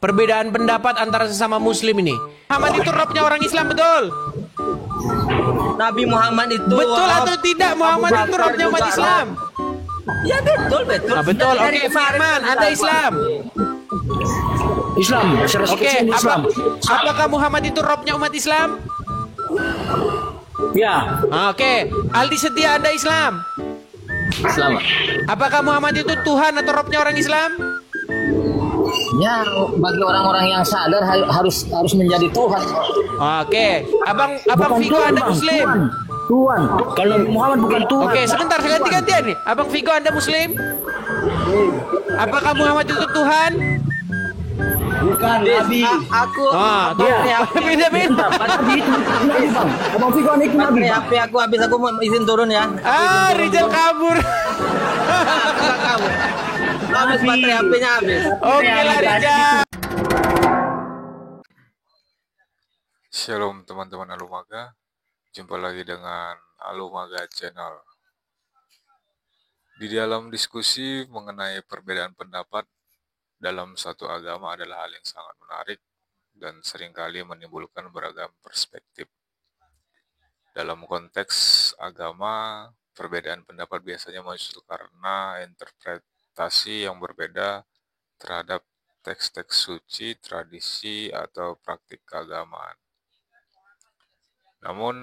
perbedaan pendapat antara sesama muslim ini. Muhammad itu robnya orang Islam, betul? Nabi Muhammad itu Betul atau tidak Muhammad itu robnya umat Islam? Ya betul. Nah, betul. Oke, Firman, Anda Islam. Islam. Oke, apakah Muhammad itu robnya umat Islam? Ya. Oke, Aldi Setia, Anda Islam. Islam. Apakah Muhammad itu Tuhan atau robnya orang Islam? Ya, bagi orang-orang yang sadar harus menjadi Tuhan. Oke, Abang Bukan Vigo, Tuhan, Anda Bang. Muslim. Tuhan. Kalau Muhammad bukan Tuhan. Oke, sebentar, saya ganti-gantian nih. Abang Vigo, Anda Muslim? Apakah Muhammad itu Tuhan? Bukan Nabi. Aku Beda-beda. Nabi, Bang. Abang Fiqo anak Nabi. baterai HP aku habis, aku mau izin turun ya. Rizal kabur. Kamu. Habis baterai HP-nya habis. Oke lah, Rizal. Shalom teman-teman Alumaga, jumpa lagi dengan Alumaga Channel. Di dalam diskusi mengenai perbedaan pendapat dalam satu agama adalah hal yang sangat menarik dan seringkali menimbulkan beragam perspektif. Dalam konteks agama, perbedaan pendapat biasanya muncul karena interpretasi yang berbeda terhadap teks-teks suci, tradisi, atau praktik keagamaan. Namun,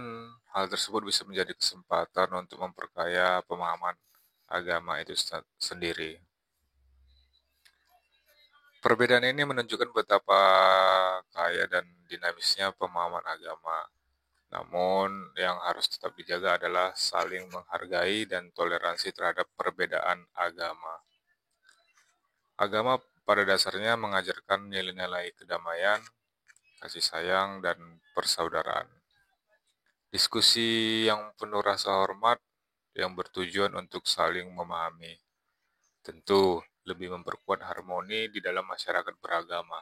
hal tersebut bisa menjadi kesempatan untuk memperkaya pemahaman agama itu sendiri. Perbedaan ini menunjukkan betapa kaya dan dinamisnya pemahaman agama. Namun, yang harus tetap dijaga adalah saling menghargai dan toleransi terhadap perbedaan agama. Agama pada dasarnya mengajarkan nilai-nilai kedamaian, kasih sayang, dan persaudaraan. Diskusi yang penuh rasa hormat yang bertujuan untuk saling memahami. Tentu lebih memperkuat harmoni di dalam masyarakat beragama.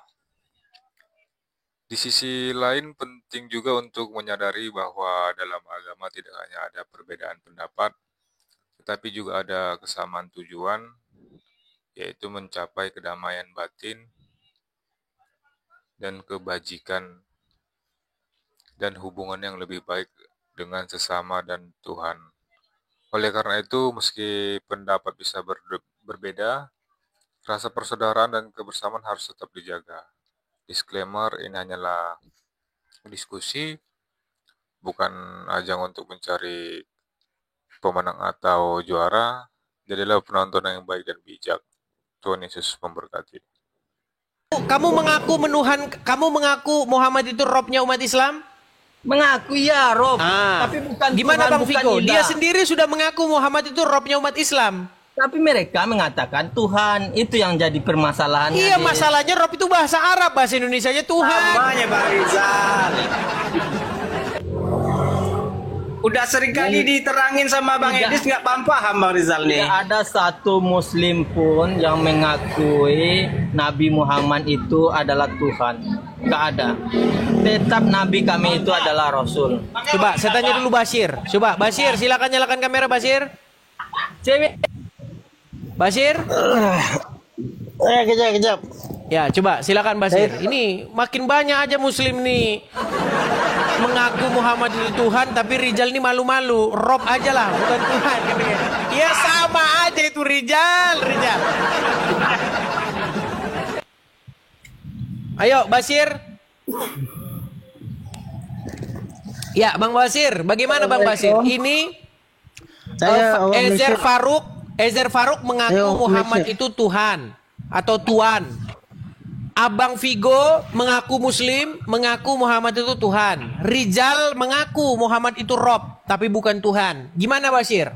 Di sisi lain penting juga untuk menyadari bahwa dalam agama tidak hanya ada perbedaan pendapat, tetapi juga ada kesamaan tujuan, yaitu mencapai kedamaian batin dan kebajikan dan hubungan yang lebih baik dengan sesama dan Tuhan. Oleh karena itu, meski pendapat bisa berbeda, rasa persaudaraan dan kebersamaan harus tetap dijaga. Disclaimer, ini hanyalah diskusi, bukan ajang untuk mencari pemenang atau juara. Jadilah penonton yang baik dan bijak. Tuhan Yesus memberkati. Kamu mengaku Muhammad itu robnya umat Islam? Mengaku ya, Rob. Tapi bukan Gimana Tuhan, Bang bukan Vigo? ilah. Dia sendiri sudah mengaku Muhammad itu robnya umat Islam. Tapi mereka mengatakan Tuhan, itu yang jadi permasalahannya. Iya, masalahnya rob itu bahasa Arab, bahasa Indonesianya Tuhan. Namanya Bang Rizal. Udah sering kali diterangin sama Bang Edis, nggak paham Bang Rizal nih. Tidak ada satu muslim pun yang mengakui Nabi Muhammad itu adalah Tuhan. Nggak ada. Tetap Nabi kami itu adalah Rasul. Coba saya tanya dulu Basir. Coba Basir, silakan nyalakan kamera Basir. Cewek. Basir? Kejap. Ya, coba silakan Basir. Ini makin banyak aja muslim nih mengaku Muhammad itu Tuhan, tapi Rizal ini malu-malu. Rob aja lah, bukan Tuhan. Ya sama aja itu Rizal. Ayo Basir. Ya, Bang Basir, bagaimana Bang Basir? Ini Ezer Faruk mengaku Muhammad itu Tuhan atau Tuan. Abang Vigo mengaku Muslim, mengaku Muhammad itu Tuhan. Rizal mengaku Muhammad itu Rob, tapi bukan Tuhan. Gimana Basir?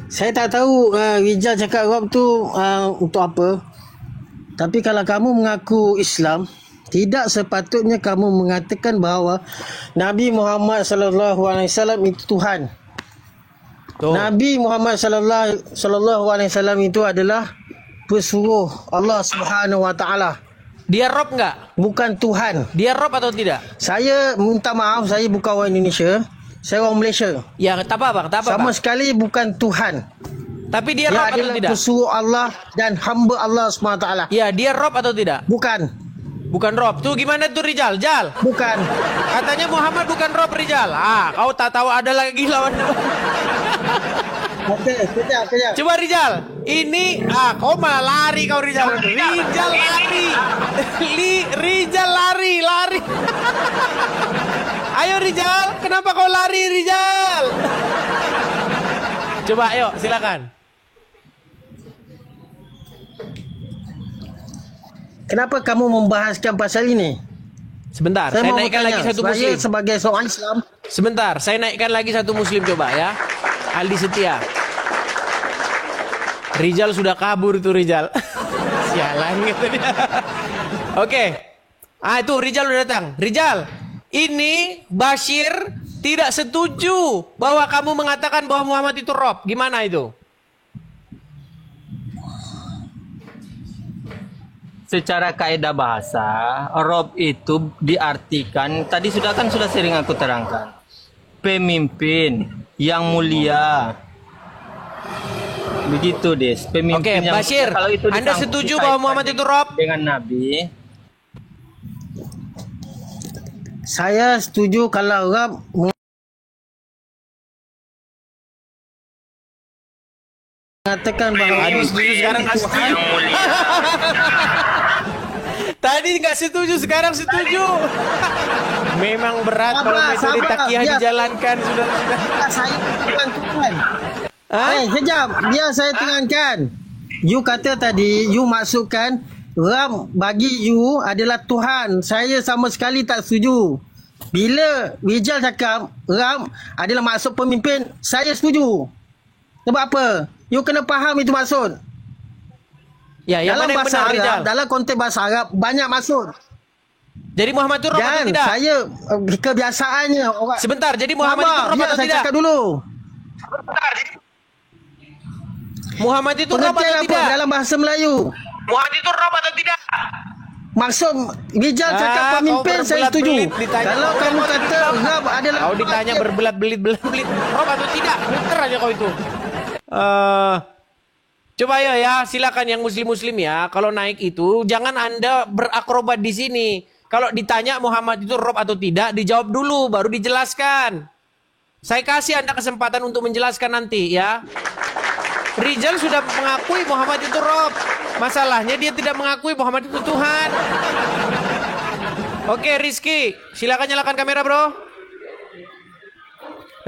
Saya tak tahu Rizal cakap Rob tu untuk apa. Tapi kalau kamu mengaku Islam, tidak sepatutnya kamu mengatakan bahawa Nabi Muhammad sallallahu alaihi wasallam itu Tuhan. Nabi Muhammad sallallahu alaihi wasallam itu adalah pesuruh Allah Subhanahu wa taala. Dia Rob enggak? Bukan Tuhan. Dia Rob atau tidak? Saya minta maaf, saya bukan orang Indonesia. Saya orang Malaysia. Ya, tak apa Bang, tak apa. Sama sekali bukan Tuhan. Tapi dia Dia Rob atau adalah tidak? pesuruh Allah dan hamba Allah SWT. Ya, dia Rob atau tidak? Bukan. Bukan Rob. Tuh gimana tuh Rijal? Jal. Bukan. Katanya Muhammad bukan Rob, Rijal. Ah, kau tak tahu ada lagi lawan. Okey, kejap. Coba Rijal. Ini kau malah lari kau Rijal. Rijal lari. Rijal lari. Ayo Rijal, kenapa kau lari Rijal? Coba ayo, silakan. Kenapa kamu membahaskan pasal ini? Sebentar, saya naikkan lagi satu muslim. Sebagai seorang Islam. Sebentar, saya naikkan lagi satu muslim coba ya. Aldi Setia. Rijal sudah kabur tuh Rijal. Sialan gitu dia. Oke. Itu Rijal udah datang. Rijal, ini Bashir tidak setuju bahwa kamu mengatakan bahwa Muhammad itu Rob. Gimana itu? Secara kaidah bahasa, Rob itu diartikan, tadi sudah sering aku terangkan, pemimpin yang mulia. Begitu Des, pemimpin yang Bashir, mulia. Kalau itu Anda setuju bahwa Muhammad itu Rob? Dengan Nabi? Saya setuju kalau Rob mengatakan bahawa Setuju sekarang nggak setuju. Tadi nggak setuju, sekarang setuju. Memang berat kalau metode takiyah dijalankan sudah. saya bukan Tuhan. Sekejap, biar saya terangkan. You kata tadi, you maksudkan Ram bagi you adalah Tuhan. Saya sama sekali tak setuju. Bila Rijal cakap Ram adalah maksud pemimpin, saya setuju. Sebab apa? You kena faham itu maksud. Ya, yang Dalam mana yang bahasa benar Arab, Rijal? dalam konteks bahasa Arab banyak maksud. Jadi Muhammad itu Rob atau Dan tidak? saya kebiasaannya orang. Sebentar, jadi Muhammad itu Rob biar atau saya tidak? cakap dulu. Muhammad itu Rob Pengertian atau apa tidak? dalam bahasa Melayu? Muhammad itu Rob atau tidak? Maksud Rijal cakap kau pemimpin, saya setuju. berbelat-belit ditanya. Kalau kamu kata Rab adalah Kau ditanya berbelat-belit Rob atau tidak? Muter aja kau itu. Coba ya, silakan yang muslim ya. Kalau naik itu jangan Anda berakrobat di sini. Kalau ditanya Muhammad itu Rob atau tidak, dijawab dulu baru dijelaskan. Saya kasih Anda kesempatan untuk menjelaskan nanti ya. Rijal sudah mengakui Muhammad itu Rob. Masalahnya dia tidak mengakui Muhammad itu Tuhan. Oke, Rizky, silakan nyalakan kamera, bro.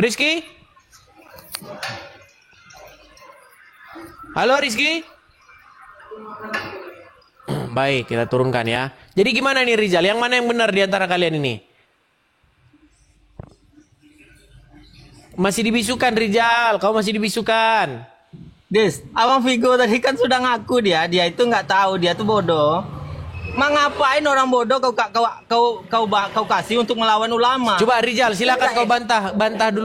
Rizky? Halo, Rizky? Baik, kita turunkan ya. Jadi gimana nih Rizal? Yang mana yang benar di antara kalian ini? Masih dibisukan Rizal, kau masih dibisukan. Des, Abang Vigo tadi kan sudah ngaku dia itu nggak tahu, dia tuh bodoh. Ngapain orang bodoh kau kasih untuk melawan ulama? Coba Rizal, silakan kau bantah dulu.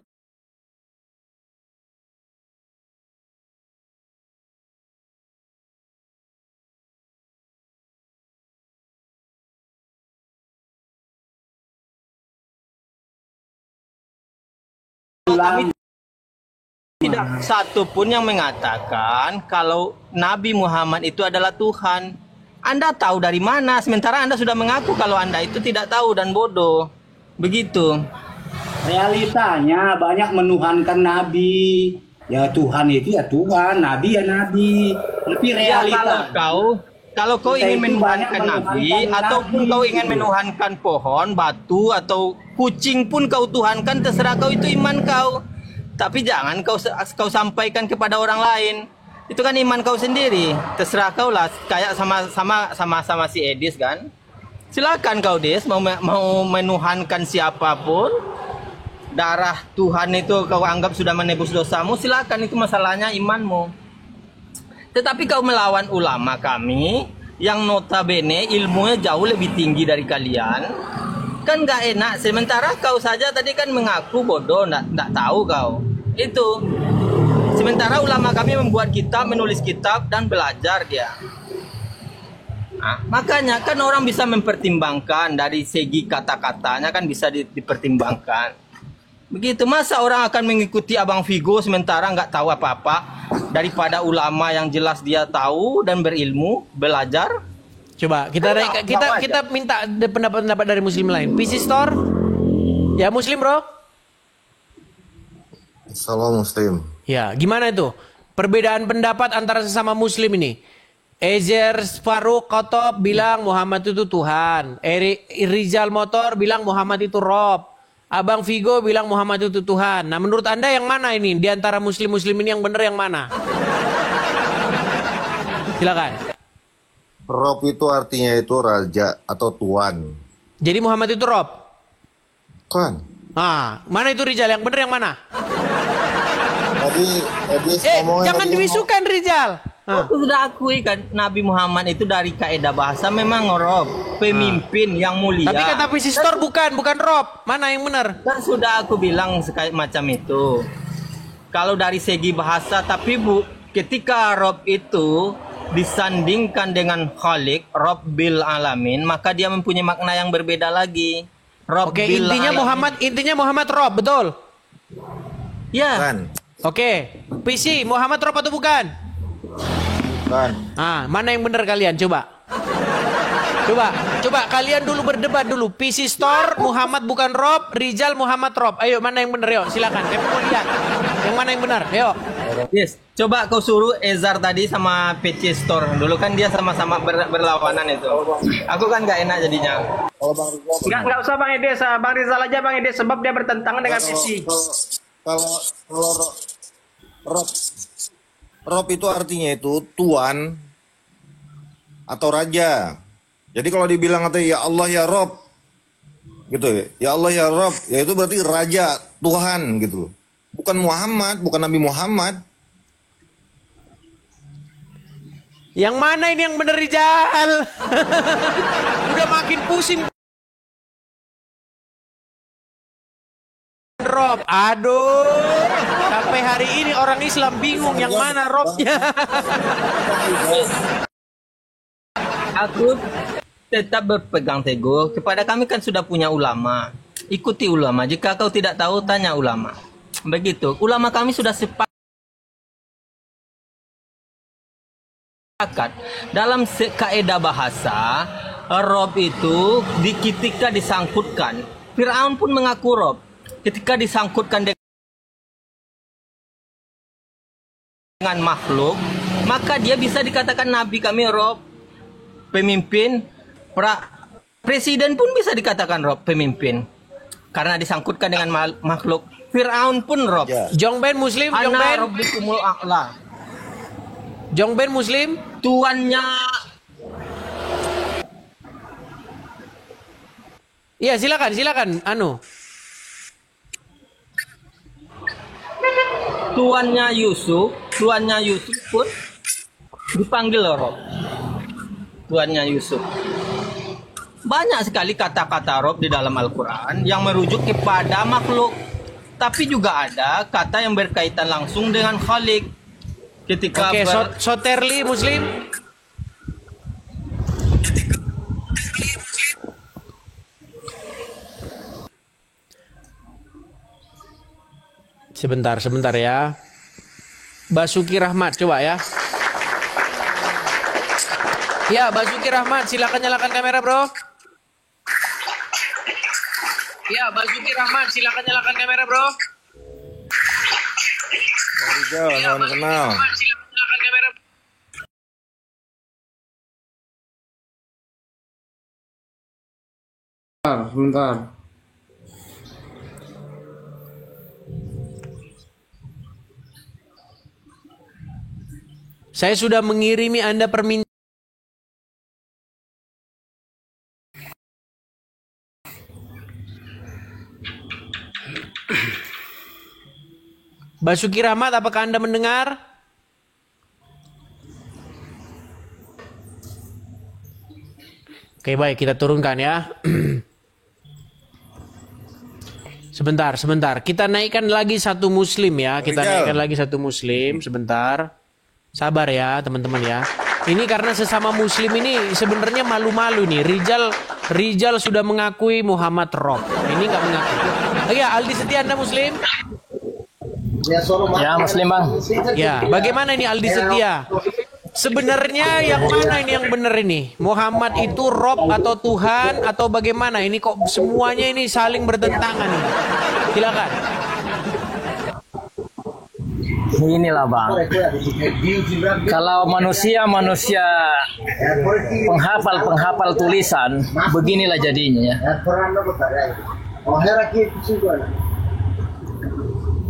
Kami tidak satu pun yang mengatakan kalau Nabi Muhammad itu adalah Tuhan. Anda tahu dari mana? Sementara Anda sudah mengaku kalau Anda itu tidak tahu dan bodoh. Begitu. Realitanya banyak menuhankan Nabi. Ya Tuhan itu ya Tuhan, Nabi ya Nabi. Tapi Ya, realita. kalau kau Kita ingin itu menuhankan banyak Nabi menuhankan ataupun Nabi. kau ingin menuhankan pohon, batu atau kucing pun kau tuhankan, terserah kau, itu iman kau. Tapi jangan kau sampaikan kepada orang lain. Itu kan iman kau sendiri. Terserah kau lah, kayak sama si Edis kan. Silakan kau Des mau menuhankan siapapun. Darah Tuhan itu kau anggap sudah menebus dosamu, silakan, itu masalahnya imanmu. Tetapi kau melawan ulama kami yang notabene ilmunya jauh lebih tinggi dari kalian, kan nggak enak. Sementara kau saja tadi kan mengaku bodoh, nggak tahu kau. Itu. Sementara ulama kami membuat kitab, menulis kitab dan belajar dia. Nah, makanya kan orang bisa mempertimbangkan dari segi kata-katanya, kan bisa dipertimbangkan. Begitu, masa orang akan mengikuti Abang Vigo sementara nggak tahu apa-apa? daripada ulama yang jelas dia tahu dan berilmu, belajar. Coba kita minta pendapat dari muslim lain. PC Store? Ya muslim, Bro? Salam Muslim. Ya, gimana itu? Perbedaan pendapat antara sesama muslim ini. Ezer Faruk Kotob bilang Muhammad itu Tuhan. Rizal Motor bilang Muhammad itu Rob. Abang Vigo bilang Muhammad itu Tuhan. Nah, menurut Anda yang mana ini? Di antara muslim-muslim ini yang benar yang mana? Silakan. Rob itu artinya itu raja atau tuan. Jadi Muhammad itu Rob? Tuan. Ah, mana itu Rizal? Yang benar yang mana? Tadi Jangan dibisukan Rizal. Aku sudah akui kan Nabi Muhammad itu dari kaidah bahasa memang Rob, pemimpin yang mulia. Tapi kata PC Store bukan Rob. Mana yang benar? Kan sudah aku bilang sekali macam itu. Kalau dari segi bahasa, tapi ketika Rob itu disandingkan dengan Khalik, Rabbil Alamin, maka dia mempunyai makna yang berbeda lagi. Oke, intinya Muhammad Rob, betul? Ya. Bukan. Oke, PC Muhammad Rob atau bukan? Bukan. Mana yang benar kalian? Coba kalian dulu berdebat dulu. PC Store Muhammad bukan Rob, Rizal Muhammad Rob. Ayo, mana yang benar? Yuk, silakan. Kami mau lihat. Yang mana yang benar? Ayo. Yes, coba kau suruh Ezar tadi sama PC Store. Dulu kan dia sama-sama berlawanan itu. Aku kan gak enak jadinya. Nggak usah Bang Edes, Bang Rizal aja Bang Edes sebab dia bertentangan dengan PC. Kalau Rob itu artinya itu tuan atau raja. Jadi kalau dibilang kata ya Allah ya Rob, gitu ya Allah ya Rob, ya itu berarti raja, Tuhan gitu. Bukan Muhammad, bukan Nabi Muhammad. Yang mana ini yang benar Rizal? Udah makin pusing. Rob, aduh, sampai hari ini orang Islam bingung yang mana Robnya. Aku tetap berpegang teguh kepada kami kan sudah punya ulama. Ikuti ulama. Jika kau tidak tahu, tanya ulama. Begitu. Ulama kami sudah sepakat dalam kaidah bahasa. Rob itu ketika disangkutkan, Fir'aun pun mengaku Rob. Ketika disangkutkan dengan makhluk, maka dia bisa dikatakan Nabi kami Rob, pemimpin. Presiden pun bisa dikatakan Rob, pemimpin. Karena disangkutkan dengan makhluk. Fir'aun pun Rob. Jong Ben Muslim, Jong Ben. Rabbikumul a'la. Jong Ben Muslim. Tuannya. Iya, silakan. Tuannya Yusuf pun dipanggil Rob. Tuannya Yusuf. Banyak sekali kata-kata Rob di dalam Al-Quran yang merujuk kepada makhluk. Tapi juga ada kata yang berkaitan langsung dengan Khalik. Ketika Soterli Muslim. Sebentar ya. Basuki Rahmat coba ya. Ya, Basuki Rahmat, silakan nyalakan kamera, Bro. Ya, Basuki Rahmat, silakan nyalakan kamera, Bro. Rizal, salam kenal. Silakan nyalakan kamera. Sebentar. Saya sudah mengirimi Anda permintaan. Basuki Rahmat, apakah Anda mendengar? Oke, baik, kita turunkan ya. Sebentar. Kita naikkan lagi satu muslim ya. Sebentar. Sabar ya, teman-teman ya. Ini karena sesama muslim ini sebenarnya malu-malu nih. Rizal sudah mengakui Muhammad Rob. Ini nggak mengaku. Ya, Aldi Setia, Anda muslim? Ya, Muslim Bang. Ya, bagaimana ini Aldi Setia? Sebenarnya yang mana ini yang benar ini? Muhammad itu Rob atau Tuhan atau bagaimana? Ini kok semuanya ini saling bertentangan ini. Silakan. Inilah Bang. Kalau manusia penghafal tulisan, beginilah jadinya ya.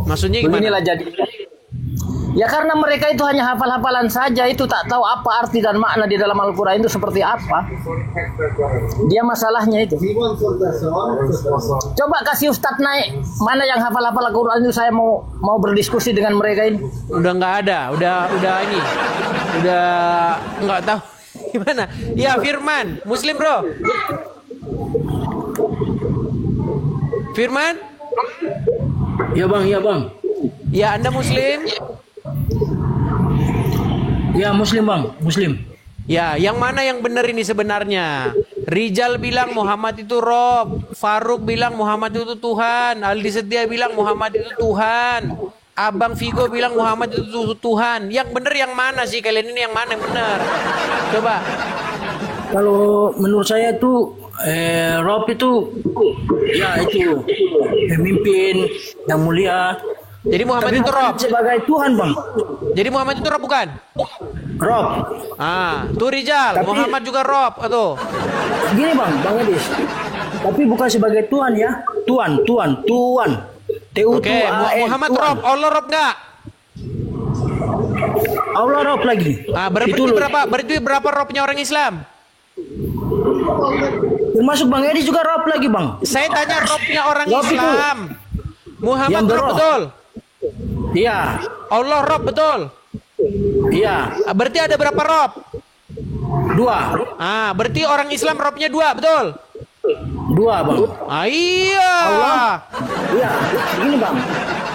Maksudnya Beginilah gimana? jadinya. Ya karena mereka itu hanya hafal-hafalan saja, itu tak tahu apa arti dan makna di dalam Al-Quran itu seperti apa. Dia masalahnya itu. Coba kasih Ustadz naik, mana yang hafal-hafal Al-Quran itu, saya mau berdiskusi dengan mereka ini. Udah nggak ada, udah ini, udah nggak tahu gimana. Ya Firman, Muslim bro. Firman? Ya bang, ya bang. Ya Anda Muslim? Ya Muslim bang, Muslim. Ya, yang mana yang benar ini sebenarnya? Rijal bilang Muhammad itu Rob, Faruk bilang Muhammad itu Tuhan, Aldi Setia bilang Muhammad itu Tuhan, Abang Vigo bilang Muhammad itu Tuhan. Yang benar yang mana sih kalian ini, yang mana yang benar? Coba. Kalau menurut saya itu Rob itu ya itu pemimpin yang mulia. Jadi Muhammad Tapi itu Rob sebagai Tuhan bang. Jadi Muhammad itu Rob bukan? Rob. Tuh Rijal, Tapi- Muhammad juga Rob atau? Gini bang Edis. Tapi bukan sebagai Tuhan ya. Tuhan. Oke, Muhammad Tuhan. Rob, Allah Rob enggak? Allah Rob lagi. Berarti berapa Robnya orang Islam? Termasuk Bang Edis juga Rob lagi bang. Saya tanya Robnya orang Rob itu Islam. Muhammad yang Rob beroh. betul? Iya. Allah Rob betul? Iya. Berarti ada berapa Rob? 2. Berarti orang Islam Robnya 2, betul? 2 bang. Iya. Allah. Iya. Gini bang.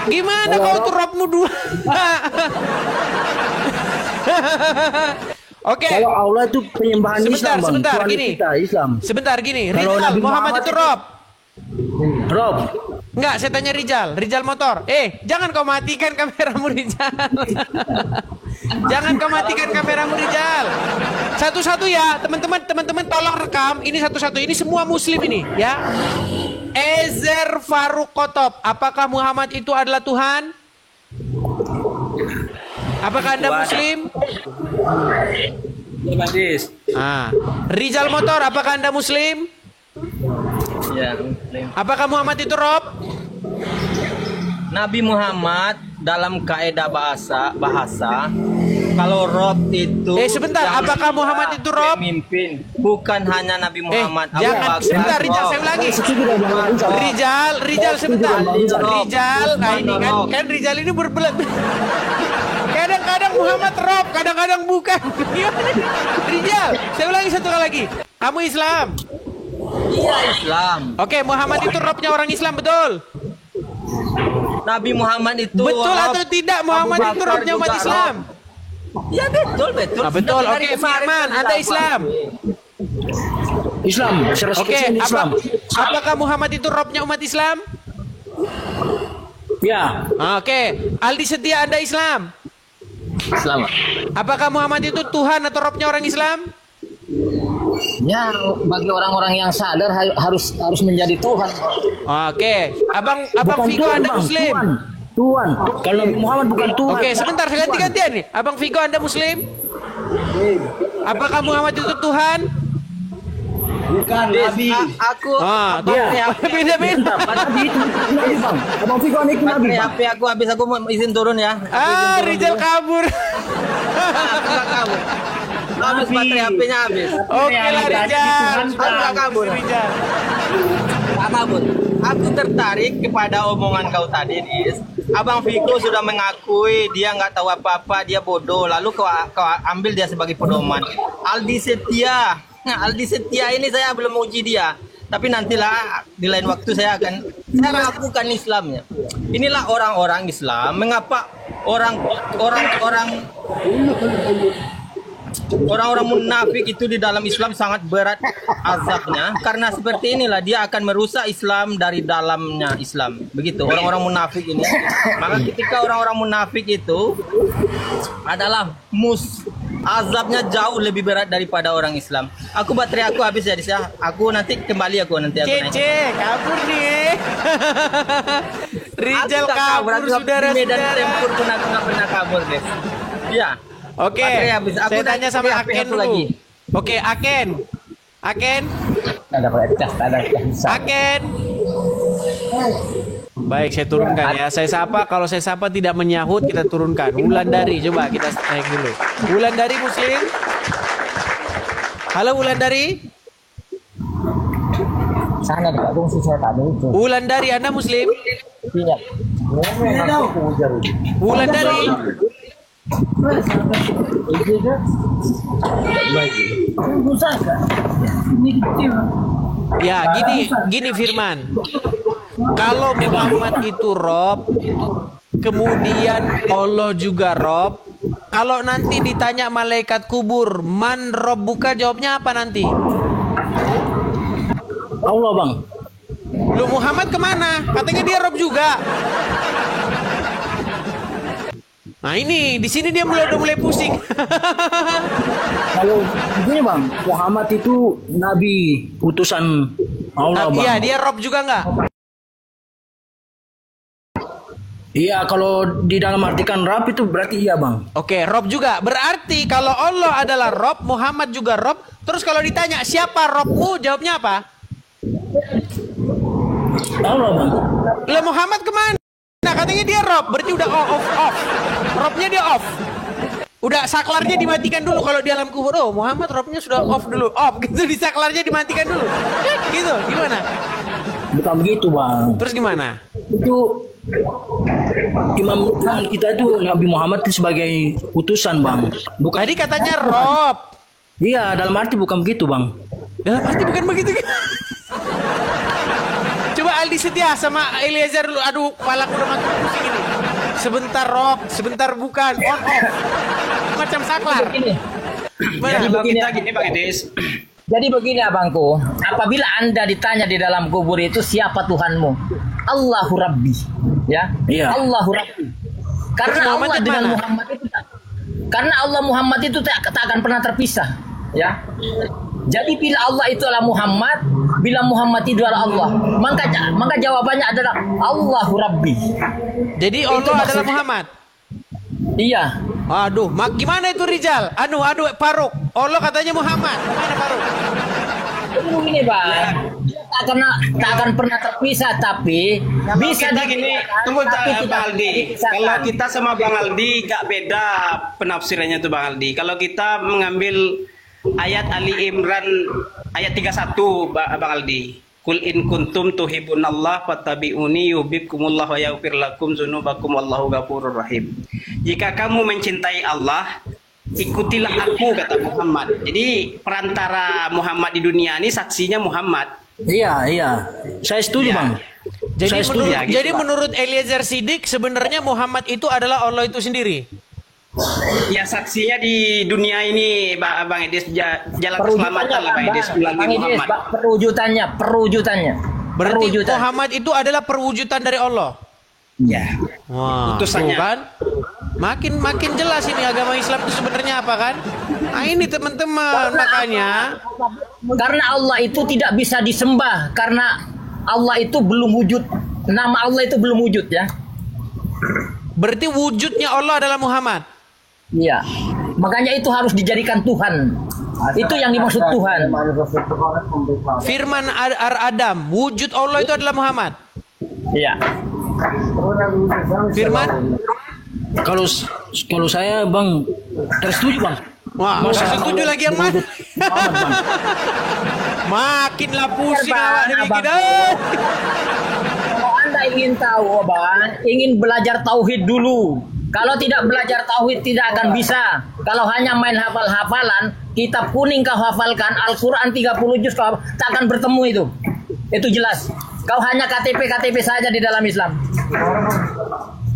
Gimana Kalau kau Rob- tuh Robmu 2? Oke. Kalau Allah itu penyembahan Islam bang. Sebentar, Tuhan gini. kita Islam. Sebentar gini, Kalau Rijal, Nabi Muhammad itu Rob. Rob. Enggak, saya tanya Rijal motor. Jangan kau matikan kameramu Rijal. Jangan kau matikan kameramu Rijal. Satu-satu ya, teman-teman tolong rekam. Ini satu-satu, ini semua muslim ini, ya. Ezer Faruk Kotob, apakah Muhammad itu adalah Tuhan? Apakah Anda muslim? Rijal motor, apakah Anda muslim? Ya, Muslim. Apakah Muhammad itu Rob? Nabi Muhammad dalam kaidah bahasa kalau Rob itu Sebentar, yang apakah Muhammad itu Rob? pemimpin, bukan hanya Nabi Muhammad. Abu Jangan, Bakar, sebentar Rijal, Rob. saya ulangi. Rijal sebentar. Rijal, nah ini kan Rijal ini berbelat. Kadang-kadang Muhammad Rob, kadang-kadang bukan. Gimana? Rijal, saya ulangi satu kali lagi. Kamu Islam? Iya, Islam. Oke, Muhammad itu Robnya orang Islam, betul? Nabi Muhammad itu Betul Rob. atau tidak Muhammad Abu itu Bakar Robnya umat juga Islam? Rob. Ya betul. Betul. Dari Oke, kemarin Firman, kan Anda kita Islam. Islam. Oke, Islam. apakah Muhammad itu Robnya umat Islam? Ya. Oke, Aldi Setia, Anda Islam? Selamat. Apakah Muhammad itu Tuhan atau Robnya orang Islam? Ya, bagi orang-orang yang sadar harus menjadi Tuhan. Oke, Abang Bukan Vigo, Tuhan, Anda Bang. Muslim? Tuhan. Kalau Nabi Muhammad bukan Tuhan. Oke, sebentar, saya ganti-gantian nih. Abang Vigo, Anda Muslim? Apakah Muhammad itu Tuhan? Bukan Nabi. Aku Beda-beda. Nabi itu Nabi bang. Abang Figo itu Nabi baterai bang. HP aku habis, aku mau izin turun ya. Rijal kabur. Enggak kabur. Habis baterai HP-nya habis. Oke lah Rijal. Enggak kabur. Rijal. Enggak kabur. Aku tertarik kepada omongan kau tadi, Nis. Abang Vigo sudah mengakui dia nggak tahu apa-apa, dia bodoh. Lalu kau ambil dia sebagai pedoman. Aldi Setia. Nah, Aldi Setia ini saya belum uji dia. Tapi nantilah di lain waktu saya lakukan Islamnya. Inilah orang-orang Islam. Mengapa orang orang-orang munafik itu di dalam Islam sangat berat azabnya, karena seperti inilah dia akan merusak Islam dari dalamnya Islam. Begitu orang-orang munafik ini. Maka ketika orang-orang munafik itu adalah azabnya jauh lebih berat daripada orang Islam. Aku baterai aku habis ya, Disya. Aku nanti kembali aku naik. Kabur nih. Rijal kabur, saudara-saudara. Medan tempur pun aku nggak pernah kabur, guys. Iya. Oke, saya tanya sama Aken dulu. lagi. Oke, Aken. Aken. Baik, saya turunkan ya. Saya sapa, kalau saya sapa tidak menyahut, kita turunkan. Wulandari, coba kita naik dulu. Wulandari Muslim. Halo Wulandari. Sana di Agung sih saya tadi itu. Wulandari, Anda Muslim? Tidak. Wulandari. Ya, gini Firman. Kalau Muhammad itu Rob, kemudian Allah juga Rob. Kalau nanti ditanya malaikat kubur, man Rob buka, jawabnya apa nanti? Allah, Bang. Lu Muhammad kemana? Katanya dia Rob juga. Nah ini, di sini dia udah mulai pusing. Kalau begini, Bang, Muhammad itu nabi utusan Allah, Bang. Iya, dia Rob juga nggak? Iya, kalau di dalam artikan Rob itu berarti iya, Bang. Oke, Rob juga. Berarti kalau Allah adalah Rob, Muhammad juga Rob. Terus kalau ditanya siapa Robmu, jawabnya apa? Allah, Bang. Lah Muhammad kemana? Nah katanya dia Rob, berarti udah off. Robnya dia off. Udah saklarnya dimatikan dulu kalau di alam kubur. Oh Muhammad Robnya sudah off dulu. Off gitu, di saklarnya dimatikan dulu. Gitu, gimana? Bukan begitu, Bang. Terus gimana? Itu imam kita itu Nabi Muhammad itu sebagai utusan, Bang. Bukan. Tadi katanya Rob. Iya, dalam arti bukan begitu, Bang. Dalam arti bukan begitu. Coba Aldi Setia sama Eliezer dulu. Aduh, kepalaku udah makin pusing ini. Sebentar Rob, sebentar bukan. On off. Macam saklar. Jadi begini, gini Bang Edis. Jadi begini abangku, apabila Anda ditanya di dalam kubur itu siapa Tuhanmu? Allahu Rabbi, ya. Iya. Allahu Rabbi. Karena Allah dengan Muhammad itu karena Allah Muhammad itu tak akan pernah terpisah, ya. Jadi bila Allah itu adalah Muhammad, bila Muhammad itu adalah Allah, maka jawabannya adalah Allahu Rabbi. Jadi Allah adalah Muhammad. Iya. Aduh, gimana itu Rijal? Aduh, Faruk. Allah katanya Muhammad. Gimana Faruk? Ini Bang, tak akan pernah terpisah, tapi bisa gini. Tunggu Bang Aldi. Kalau kita sama Bang Aldi gak beda penafsirannya tuh Bang Aldi. Kalau kita mengambil ayat Ali Imran ayat 31 Bang Aldi. Kul in kuntum tuhibunallah fattabi'uni yuhibbukumullah wa yaghfir lakum dzunubakum wallahu ghafurur rahim. Jika kamu mencintai Allah, ikutilah aku, kata Muhammad. Jadi perantara Muhammad di dunia ini saksinya Muhammad. Iya. Saya setuju, Bang. Jadi menurut Eliezer Siddiq sebenarnya Muhammad itu adalah Allah itu sendiri. Ya saksinya di dunia ini Bang Edis, jalan keselamatan lah Bang Edis melalui Muhammad. Perwujudannya. Berarti Muhammad itu adalah perwujudan dari Allah. Ya. Wah, utusannya kan? Makin jelas ini agama Islam itu sebenarnya apa kan? Nah ini teman-teman makanya. Karena Allah itu tidak bisa disembah karena Allah itu belum wujud. Nama Allah itu belum wujud, ya. Berarti wujudnya Allah adalah Muhammad. Iya. Makanya itu harus dijadikan Tuhan. Itu yang dimaksud Tuhan. Firman Adam, wujud Allah itu adalah Muhammad. Iya. Firman? Kalau saya, Bang, tersetuju, Bang. Wah, masa setuju lagi yang mana? Makinlah pusing awak demi kita. Kalau Anda ingin tahu, Bang, ingin belajar tauhid dulu. Kalau tidak belajar tauhid tidak akan bisa. Kalau hanya main hafal-hafalan, kitab kuning kau hafalkan, Al-Quran 30 juz kau tak akan bertemu itu. Itu jelas. Kau hanya KTP saja di dalam Islam.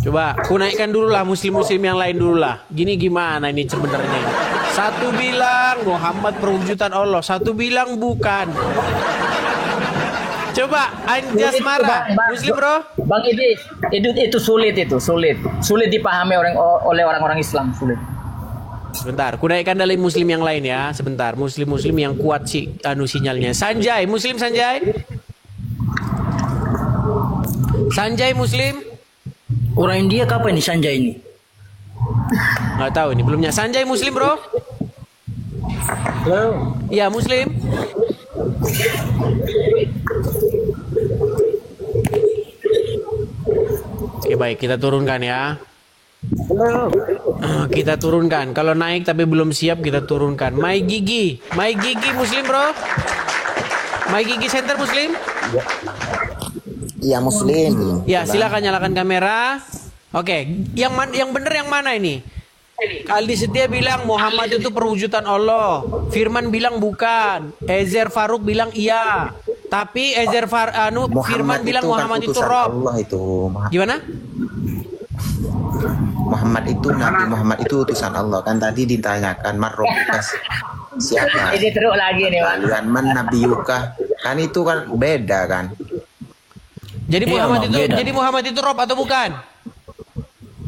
Coba ku naikkan dulu lah muslim-muslim yang lain dulu lah. Gini gimana ini sebenarnya? Satu bilang Muhammad perwujudan Allah, satu bilang bukan. Coba Anjas marah. Muslim bro? Bang Idris, itu sulit dipahami oleh orang-orang Islam, sulit. Sebentar, ku naikkan dari muslim yang lain ya. Sebentar, muslim-muslim yang kuat sinyalnya. Sanjay, muslim Sanjay? Sanjay muslim? Orang India kapan nih Sanjay ini? Nggak tahu ini belumnya. Sanjay muslim bro? Halo. Iya muslim. Oke baik, kita turunkan ya. Kita turunkan. Kalau naik tapi belum siap kita turunkan. My Gigi muslim bro? My Gigi Center muslim? Iya muslim. Ya silakan nyalakan kamera. Oke, yang benar yang mana ini? Aldi Setia bilang Muhammad itu perwujudan Allah. Firman bilang bukan. Ezer Faruk bilang iya. Tapi Firman bilang Muhammad itu Rob. Allah itu. Gimana? Muhammad itu Nabi Muhammad itu utusan Allah. Kan tadi ditanyakan Marrokas siapa? Ini terus lagi nih, Pak. Kalian menabiyuka. Kan itu kan beda kan. Jadi Muhammad itu Rob atau bukan?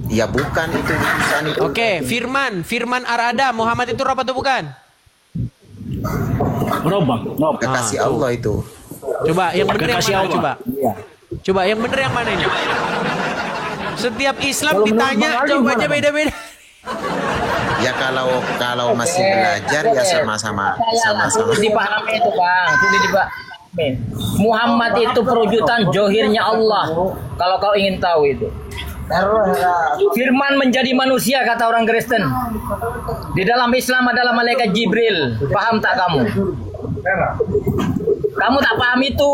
Ya bukan itu utusan itu. Oke, Firman Arada Muhammad itu Rob atau bukan? Rob bang, Rob. Kekasih Allah itu. Coba yang benar yang mana? Allah. Coba yang benar yang mana ini? Setiap Islam ditanya jawabannya beda-beda. Ya kalau masih belajar ya sama-sama. Sulit dipahami itu bang, sulit dipahami. Muhammad itu perwujudan johirnya Allah. Kalau kau ingin tahu itu. Firman menjadi manusia kata orang Kristen. Di dalam Islam adalah malaikat Jibril. Paham tak kamu? Kamu tak paham itu.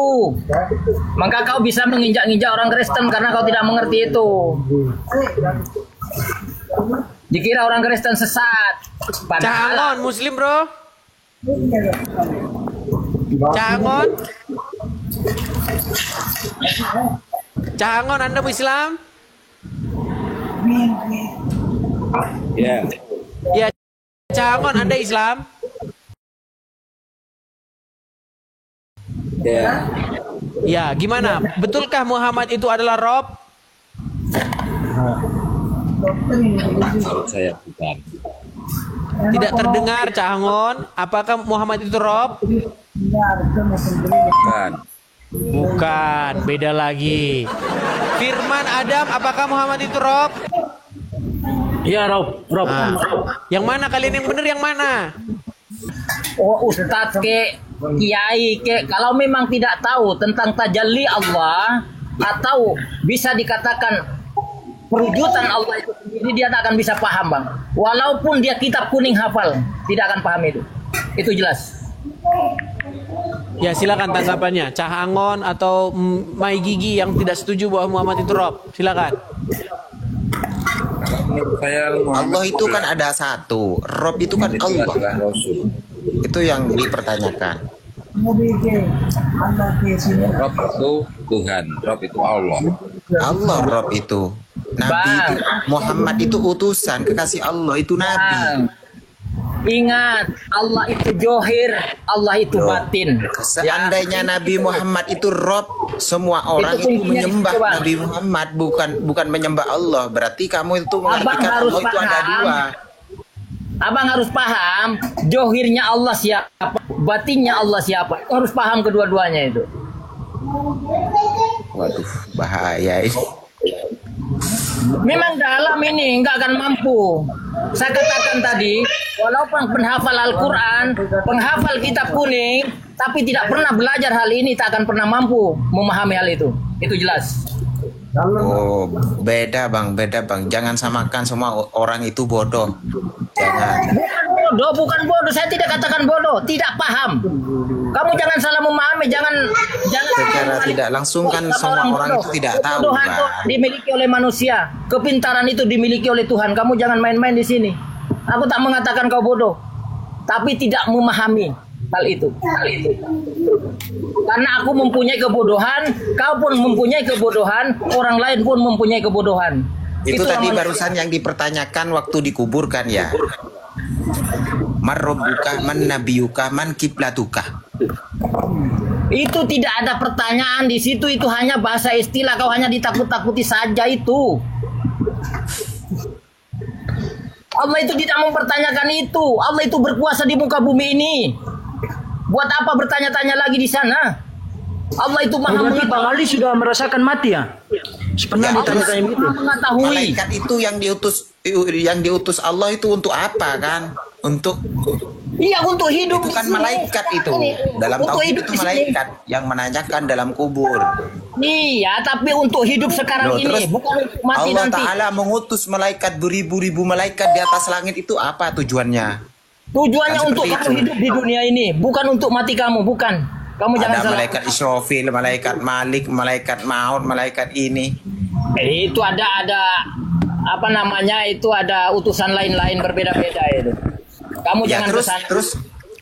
Maka kau bisa menginjak-injak orang Kristen karena kau tidak mengerti itu. Dikira orang Kristen sesat. Cangon muslim bro? Cangon? Cangon Anda Islam? Ya. Ya, Cangon Anda Islam? Ya. Ya, gimana? Betulkah Muhammad itu adalah Rob? Saya bukan. Tidak terdengar Cangon. Apakah Muhammad itu Rob? Bukan. Bukan, beda lagi. Firman Adam, apakah Muhammad itu Rob? Iya Rob. Yang mana kalian yang benar yang mana? Oh Ustadz ke Kiai ke, kalau memang tidak tahu tentang tajalli Allah atau bisa dikatakan perwujudan Allah itu sendiri, dia tak akan bisa paham bang. Walaupun dia kitab kuning hafal, tidak akan paham itu. Itu jelas. Ya silakan tanggapannya. Cahangon atau Mai Gigi yang tidak setuju bahwa Muhammad itu Rob. Silakan. Allah itu kan ada satu. Rob itu kan Allah. Itu yang dipertanyakan. Rob itu Tuhan, Rob itu Allah. Allah Rob itu. Nabi itu, Muhammad itu utusan, kekasih Allah itu Nabi. Ingat, Allah itu johir, Allah itu batin. Seandainya Nabi Muhammad itu Rob, semua orang itu menyembah Nabi Muhammad, bukan menyembah Allah. Berarti kamu itu mengartikan Allah itu ada dua. Abang harus paham, johirnya Allah siapa, batinnya Allah siapa. Harus paham kedua-duanya itu. Waduh, bahaya ini. Memang dalam ini nggak akan mampu. Saya katakan tadi, walaupun penghafal Al-Quran, penghafal kitab kuning, tapi tidak pernah belajar hal ini, tak akan pernah mampu memahami hal itu. Itu jelas. Oh, beda bang. Jangan samakan semua orang itu bodoh. Jangan. Bukan bodoh. Saya tidak katakan bodoh, tidak paham. Kamu jangan salah memahami, jangan. Secara tidak langsung kan semua orang itu tidak tahu. Tuhan itu dimiliki oleh manusia, kepintaran itu dimiliki oleh Tuhan. Kamu jangan main-main di sini. Aku tak mengatakan kau bodoh, tapi tidak memahami hal itu. Karena aku mempunyai kebodohan, kau pun mempunyai kebodohan, orang lain pun mempunyai kebodohan. Itu Itulah tadi manusia. barusan yang dipertanyakan waktu dikuburkan ya. Man rabbuka, man nabiyuka, man kiblatuka. Itu tidak ada pertanyaan di situ, itu hanya bahasa istilah, kau hanya ditakut-takuti saja itu. Allah itu tidak mempertanyakan itu. Allah itu berkuasa di muka bumi ini. Buat apa bertanya-tanya lagi di sana? Allah itu maha Berarti Bang Ali sudah merasakan mati ya? Pernah Ya, ditanya-tanya begitu? mengetahui. Malaikat itu yang diutus Allah itu untuk apa kan? Untuk Iya, untuk hidup itu di kan sini. malaikat itu. Dalam Untuk tauhid hidup itu di sini. malaikat yang menanyakan dalam kubur. Iya, tapi untuk hidup sekarang Loh, terus ini, bukan untuk mati Allah nanti. Ta'ala mengutus malaikat beribu-ribu malaikat di atas langit itu apa tujuannya? Tujuannya Kan untuk seperti kamu itu. hidup di dunia ini, bukan untuk mati kamu, bukan. Kamu jangan Ada salah. malaikat Israfil, malaikat Malik, malaikat Maut, malaikat ini. Itu ada apa namanya? Itu ada utusan lain-lain berbeda-beda itu. Kamu Ya jangan terus kesana. terus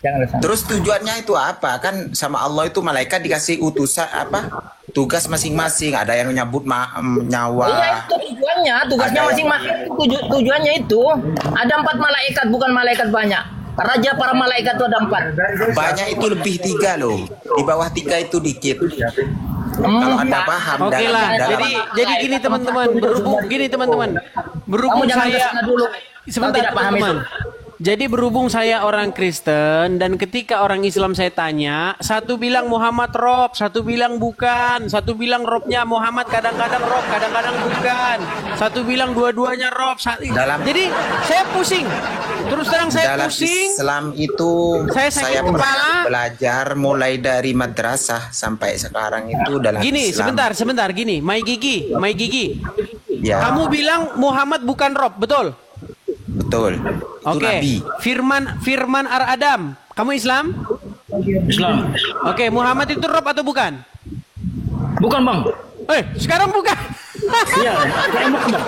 Jangan kesana. terus tujuannya itu apa? Kan sama Allah itu malaikat dikasih utusan apa? Tugas masing-masing. Ada yang nyabut nyawa. Iya, itu tujuannya, tugasnya Ada masing-masing. Tujuannya itu ada 4 malaikat, bukan malaikat banyak. Raja para malaikat itu ada 4. Banyak itu lebih 3 loh. Di bawah 3 itu dikit. Kalau Anda paham Oke lah, jadi gini teman-teman, berhubung Kamu jangan saya kesana dulu. sebentar Kau tidak paham teman-teman. itu. Jadi berhubung saya orang Kristen dan ketika orang Islam saya tanya, satu bilang Muhammad Rob, satu bilang bukan, satu bilang Robnya Muhammad kadang-kadang Rob, kadang-kadang bukan, satu bilang dua-duanya Rob. Jadi saya pusing. Terus terang saya dalam pusing. Islam itu Saya saya sakit pernah kepala. belajar mulai dari madrasah sampai sekarang itu dalam Gini, Islam. sebentar gini, Mai Gigi. Ya, Kamu bilang Muhammad bukan Rob, betul? betul. Itu Oke. Nabi. Firman Ar-Adam. Kamu Islam? Islam. Oke, Muhammad itu Rob atau bukan? Bukan Bang. Sekarang bukan. Iya, kayak bukan Bang.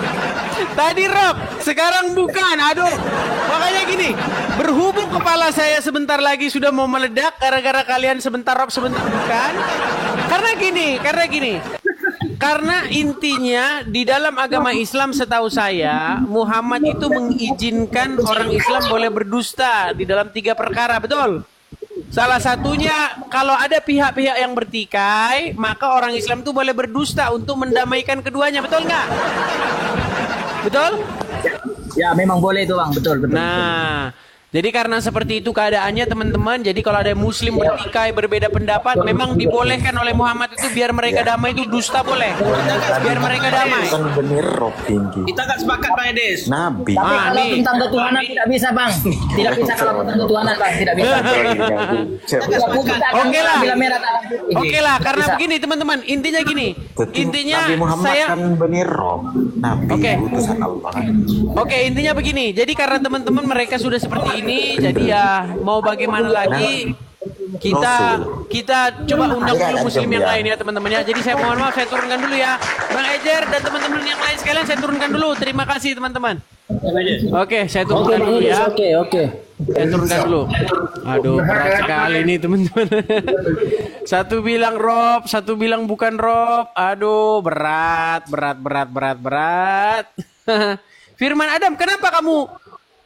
Tadi Rob, sekarang bukan. Aduh. Makanya gini, berhubung kepala saya sebentar lagi sudah mau meledak gara-gara kalian sebentar Rob, sebentar bukan. Karena gini. Karena intinya di dalam agama Islam setahu saya Muhammad itu mengizinkan orang Islam boleh berdusta di dalam 3 perkara, betul? Salah satunya kalau ada pihak-pihak yang bertikai, maka orang Islam itu boleh berdusta untuk mendamaikan keduanya, betul nggak? Betul? Ya, memang boleh itu, Bang. Betul. Nah, jadi karena seperti itu keadaannya teman-teman, jadi kalau ada muslim bertikai berbeda pendapat, memang dibolehkan oleh Muhammad itu biar mereka damai, itu dusta boleh. Biar mereka damai. Kita nggak sepakat Pak Edes. Nabi. Tapi kalau nih. tentang ketuhanan tidak bisa, Bang. Tidak bisa kalau tentang ketuhanan, Bang. Tidak bisa. Oke lah. Bila merah tangan putih. Oke lah, karena Bisa. begini teman-teman, intinya gini. Intinya Nabi Muhammad saya kan benih Rob. Nabi Oke. utusan Allah. Oke, intinya begini. Jadi karena teman-teman mereka sudah seperti ini, jadi ya mau bagaimana lagi kita coba undang dulu muslim yang lain ya teman-teman ya. Jadi saya mohon maaf, saya turunkan dulu ya. Bang Ejer dan teman-teman yang lain sekalian saya turunkan dulu. Terima kasih teman-teman. Oke, saya turunkan dulu ya. Oke. Saya turunkan dulu. Aduh, berat sekali nih teman-teman. Satu bilang Rob, satu bilang bukan Rob. Aduh, berat. Firman Adam, kenapa kamu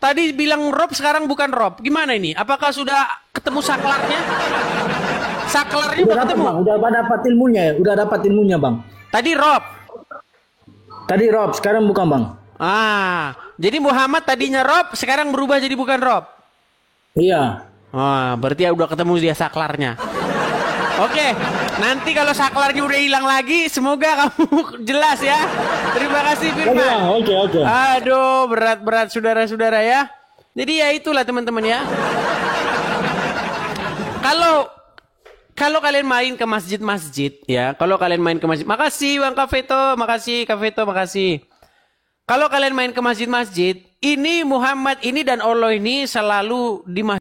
tadi bilang Rob sekarang bukan Rob? Gimana ini? Apakah sudah ketemu saklarnya? Saklarnya udah ketemu? Bang, udah dapat ilmunya ya? Udah dapat ilmunya, Bang. Tadi Rob. Tadi Rob, sekarang bukan, Bang. Jadi Muhammad tadinya Rob, sekarang berubah jadi bukan Rob. Iya. Berarti ya udah ketemu dia saklarnya. Oke, nanti kalau saklarnya udah hilang lagi, semoga kamu jelas ya. Terima kasih Firman. Oke. Aduh, berat saudara-saudara ya. Jadi ya itulah teman-teman ya. Kalau kalian main ke masjid-masjid ya, makasih Bang Kafeto, makasih. Kalau kalian main ke masjid-masjid, ini Muhammad ini dan Allah ini selalu di masjid